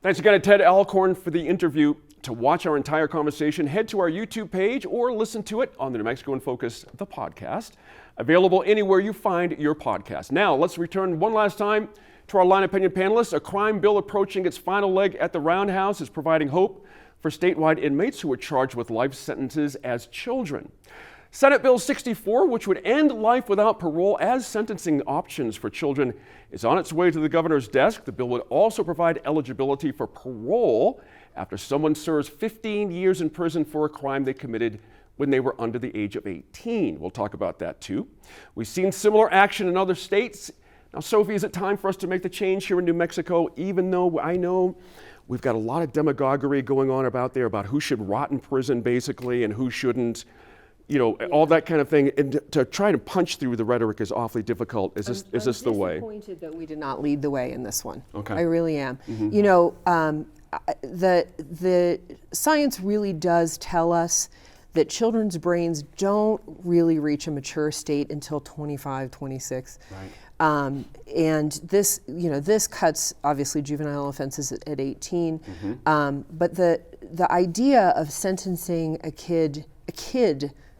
Thanks again to Ted Alcorn for the interview. To watch our entire conversation, head to our YouTube page or listen to it on the New Mexico in Focus, the podcast. Available anywhere you find your podcast. Now, let's return one last time to our line opinion panelists. A crime bill approaching its final leg at the Roundhouse is providing hope for statewide inmates who are charged with life sentences as children. Senate Bill 64, which would end life without parole as sentencing options for children, is on its way to the governor's desk. The bill would also provide eligibility for parole after someone serves 15 years in prison for a crime they committed when they were under the age of 18. We'll talk about that too. We've seen similar action in other states. Now, Sophie, is it time for us to make the change here in New Mexico, even though I know we've got a lot of demagoguery going on about there about who should rot in prison basically and who shouldn't, you know, all that kind of thing. And to try to punch through the rhetoric is awfully difficult. Is this the way? I'm disappointed that we did not lead the way in this one. Okay. I really am. You know, the science really does tell us that children's brains don't really reach a mature state until 25, 26. Right. And this, you know, this cuts obviously juvenile offenses at 18. But the idea of sentencing a kid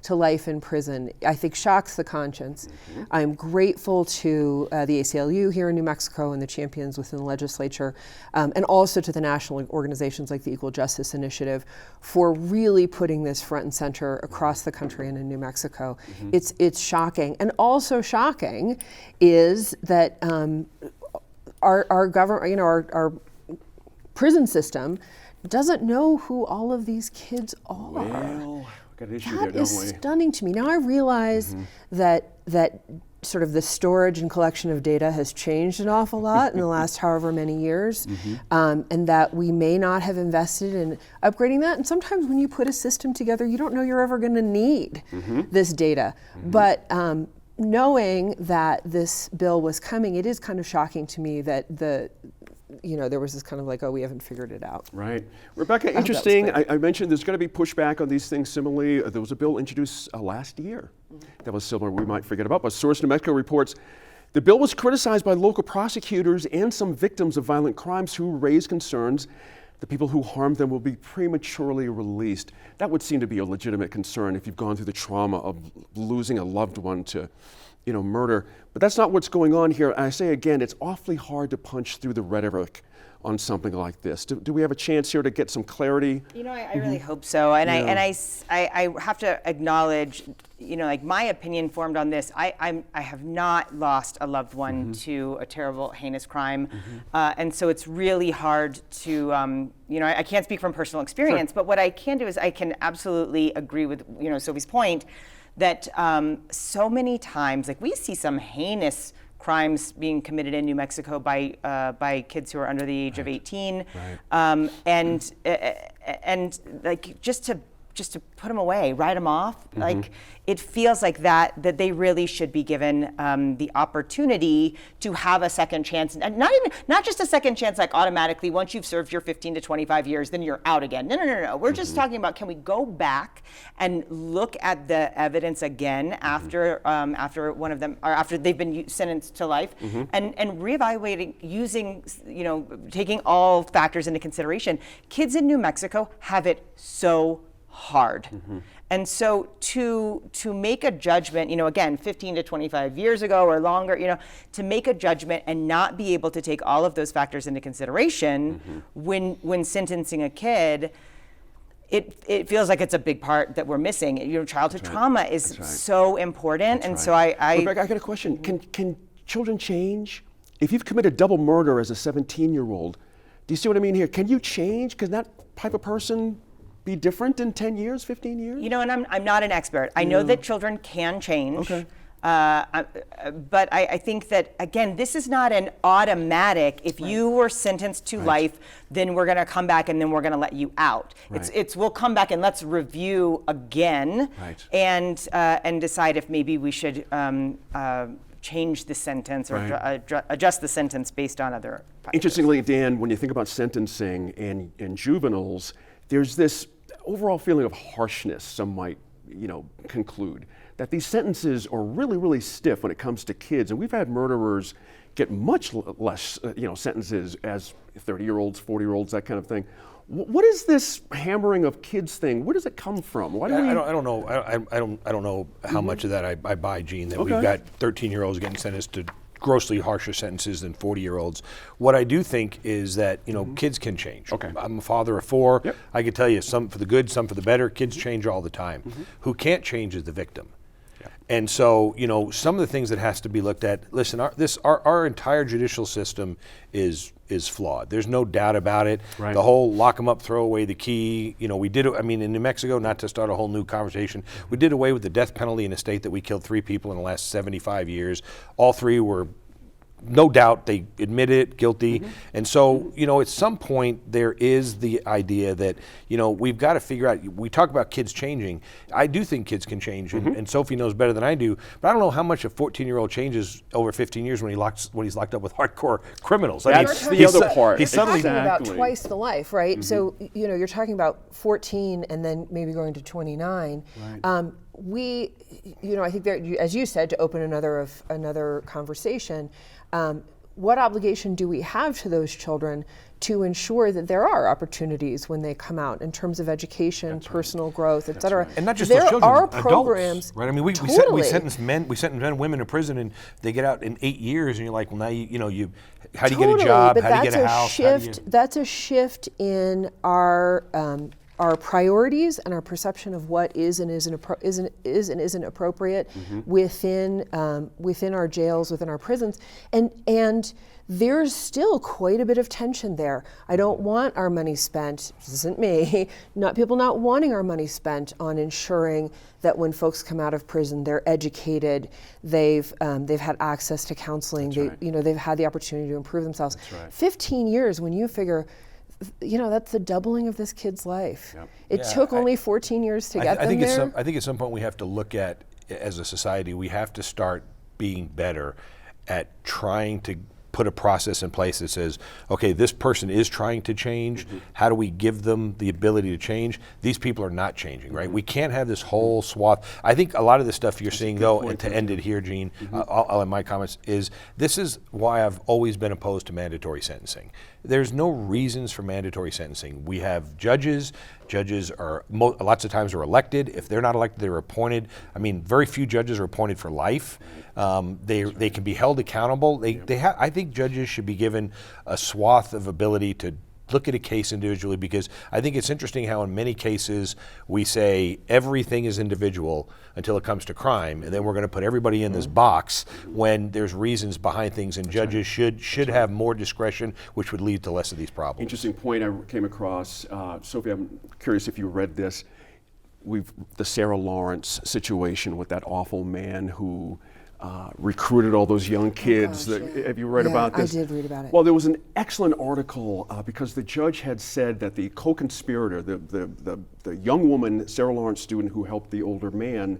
to life in prison, I think shocks the conscience. I'm grateful to the ACLU here in New Mexico and the champions within the legislature, and also to the national organizations like the Equal Justice Initiative for really putting this front and center across the country and in New Mexico. It's shocking. And also shocking is that our government, you know, our prison system doesn't know who all of these kids are. Well, got an issue there, That don't is we? stunning to me. Now I realize that sort of the storage and collection of data has changed an awful lot in the last however many years, and that we may not have invested in upgrading that. And sometimes when you put a system together, you don't know you're ever going to need this data. But knowing that this bill was coming, it is kind of shocking to me that there was this kind of like, oh, we haven't figured it out. Right. Rebecca, interesting. I mentioned there's going to be pushback on these things similarly. There was a bill introduced last year that was similar we might forget about. But Source New Mexico reports the bill was criticized by local prosecutors and some victims of violent crimes who raised concerns the people who harmed them will be prematurely released. That would seem to be a legitimate concern if you've gone through the trauma of losing a loved one to murder. But that's not what's going on here. I say again, it's awfully hard to punch through the rhetoric on something like this. Do we have a chance here to get some clarity? You know, I really hope so. And I have to acknowledge, like my opinion formed on this. I have not lost a loved one to a terrible, heinous crime. And so it's really hard to, I can't speak from personal experience, but what I can do is I can absolutely agree with, Sophie's point that so many times, like we see some heinous crimes being committed in New Mexico by kids who are under the age of 18, and like just to put them away, write them off. Like it feels like that they really should be given the opportunity to have a second chance, and not just a second chance like automatically once you've served your 15 to 25 years, then you're out again. No. We're just talking about, can we go back and look at the evidence again after one of them, or after they've been sentenced to life, and reevaluating using, taking all factors into consideration. Kids in New Mexico have it so hard. And so to make a judgment, again, 15 to 25 years ago or longer, to make a judgment and not be able to take all of those factors into consideration when sentencing a kid, it feels like it's a big part that we're missing. Childhood trauma is so important. And so Rebecca, I got a question. Can children change? If you've committed double murder as a 17-year-old, do you see what I mean here? Can you change? Can that type of person be different in 10 years, 15 years? And I'm not an expert. I know that children can change. Okay. But I think that, again, this is not an automatic, if you were sentenced to life, then we're going to come back and then we're going to let you out. It's we'll come back and let's review again and decide if maybe we should change the sentence or adjust the sentence based on other factors. Interestingly, Dan, when you think about sentencing and juveniles, there's this overall feeling of harshness, some might, conclude, that these sentences are really, really stiff when it comes to kids. And we've had murderers get much less, sentences as 30-year-olds, 40-year-olds, that kind of thing. What is this hammering of kids thing? Where does it come from? Why do we? I don't know. I don't know how much of that I buy, Gene. That we've got 13-year-olds getting sentenced to grossly harsher sentences than 40-year-olds. What I do think is that kids can change. Okay. I'm a father of 4. Yep. I can tell you some for the good, some for the better. Kids change all the time. Who can't change is the victim. And so, some of the things that has to be looked at. Listen, our entire judicial system is flawed. There's no doubt about it. Right. The whole lock them up, throw away the key. We did it. I mean, in New Mexico, not to start a whole new conversation, we did away with the death penalty in a state that we killed 3 people in the last 75 years. All 3 were. No doubt they admitted it, guilty. And so, at some point there is the idea that, we've got to figure out, we talk about kids changing. I do think kids can change, and Sophie knows better than I do, but I don't know how much a 14-year-old changes over 15 years when he's locked up with hardcore criminals. That's the other part. He's suddenly talking about twice the life, right? So, you're talking about 14 and then maybe going to 29. Right. I think there, as you said, to open another conversation, what obligation do we have to those children to ensure that there are opportunities when they come out in terms of education, personal growth, et cetera? And not just there those children, are adults, programs, right? I mean, we totally. sentence men and women to prison, and they get out in 8 years, and you're like, well, now how do you get a job? But How do you get a house? That's a shift in our priorities and our perception of what is and isn't appropriate within our jails, within our prisons, and there's still quite a bit of tension there. I don't want our money spent. This isn't me. Not people not wanting our money spent on ensuring that when folks come out of prison, they're educated, they've had access to counseling, they've had the opportunity to improve themselves. 15 years, when you figure. That's the doubling of this kid's life. Yep. It took only 14 years to get them there. I think at some point we have to look at, as a society, we have to start being better at trying to put a process in place that says, okay, this person is trying to change. How do we give them the ability to change? These people are not changing, right? We can't have this whole swath. I think a lot of the stuff you're seeing, though, and to end it here, Gene, I'll end my comments, this is why I've always been opposed to mandatory sentencing. There's no reasons for mandatory sentencing. We have judges. Judges are lots of times are elected. If they're not elected, they're appointed. I mean, very few judges are appointed for life. They can be held accountable. I think judges should be given a swath of ability to look at a case individually, because I think it's interesting how in many cases we say everything is individual until it comes to crime, and then we're going to put everybody in this box when there's reasons behind things, and judges should have more discretion, which would lead to less of these problems. Interesting point I came across. Sophie, I'm curious if you read this. The Sarah Lawrence situation with that awful man who recruited all those young kids. Have you read about this? I did read about it. Well, there was an excellent article because the judge had said that the co-conspirator, the young woman, Sarah Lawrence student who helped the older man,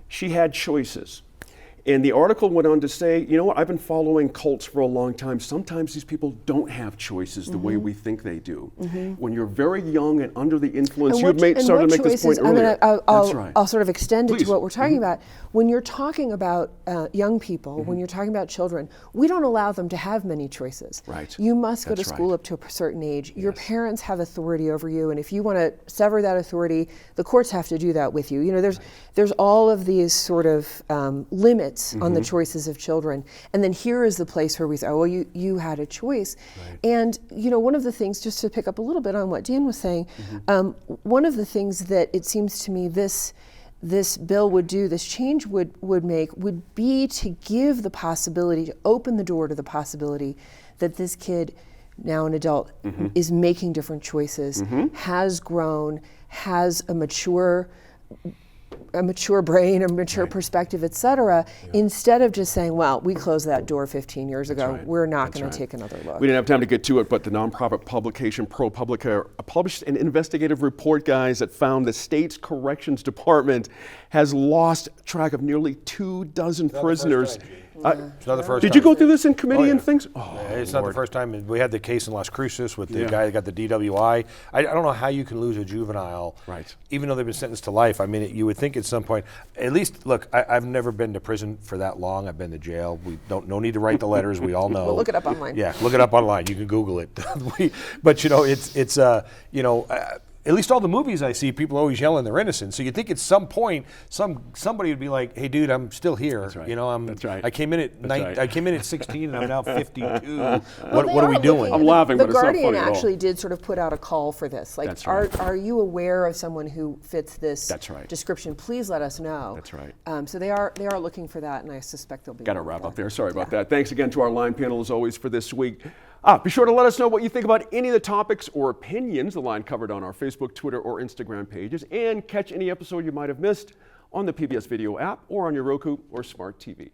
she had choices. And the article went on to say, you know what, I've been following cults for a long time. Sometimes these people don't have choices the way we think they do. When you're very young and under the influence, you started to make this point earlier. That's right. I'll sort of extend it to what we're talking about. When you're talking about young people, when you're talking about children, we don't allow them to have many choices. Right. You must go to That's school right. up to a certain age. Your parents have authority over you, and if you want to sever that authority, the courts have to do that with you. There's all of these sort of limits on the choices of children. And then here is the place where we say, oh, well, you had a choice. Right. And, one of the things, just to pick up a little bit on what Dan was saying, one of the things that it seems to me this bill would do, this change would make, would be to give the possibility, to open the door to the possibility that this kid, now an adult, is making different choices, has grown, has a mature brain, a mature perspective, et cetera, instead of just saying, well, we closed that door 15 years ago, right. we're not going to take another look. We didn't have time to get to it, but the nonprofit publication ProPublica published an investigative report, guys, that found the state's corrections department has lost track of nearly 24 prisoners It's not the first Did time. you go through this in committee yeah. and things? Oh, It's not the first time. We had the case in Las Cruces with the Yeah. guy that got the DWI. I don't know how you can lose a juvenile, Right. even though they've been sentenced to life. I mean, you would think at some point, at least, look, I've never been to prison for that long. I've been to jail. We don't, no need to write the letters. We all know. We'll look it up online. Yeah, look it up online. You can Google it. But you know, it's you know. At least all the movies I see, people always yelling they're innocent. So you think at some point, somebody would be like, "Hey, dude, I'm still here. That's right. You know, That's right. I came in at right. I came in at 16, and I'm now 52. Well, what they are we doing?" looking- I'm laughing, The but it's not Guardian funny at all. actually did sort of put out a call for this. Like, That's right. are you aware of someone who fits this That's right. description? Please let us know. That's right. So they are looking for that, and I suspect they'll be. Got to more wrap of up that. there. Sorry about that. Thanks again to our line panel, as always, for this week. Be sure to let us know what you think about any of the topics or opinions the line covered on our Facebook, Twitter, or Instagram pages, and catch any episode you might have missed on the PBS Video app or on your Roku or Smart TV.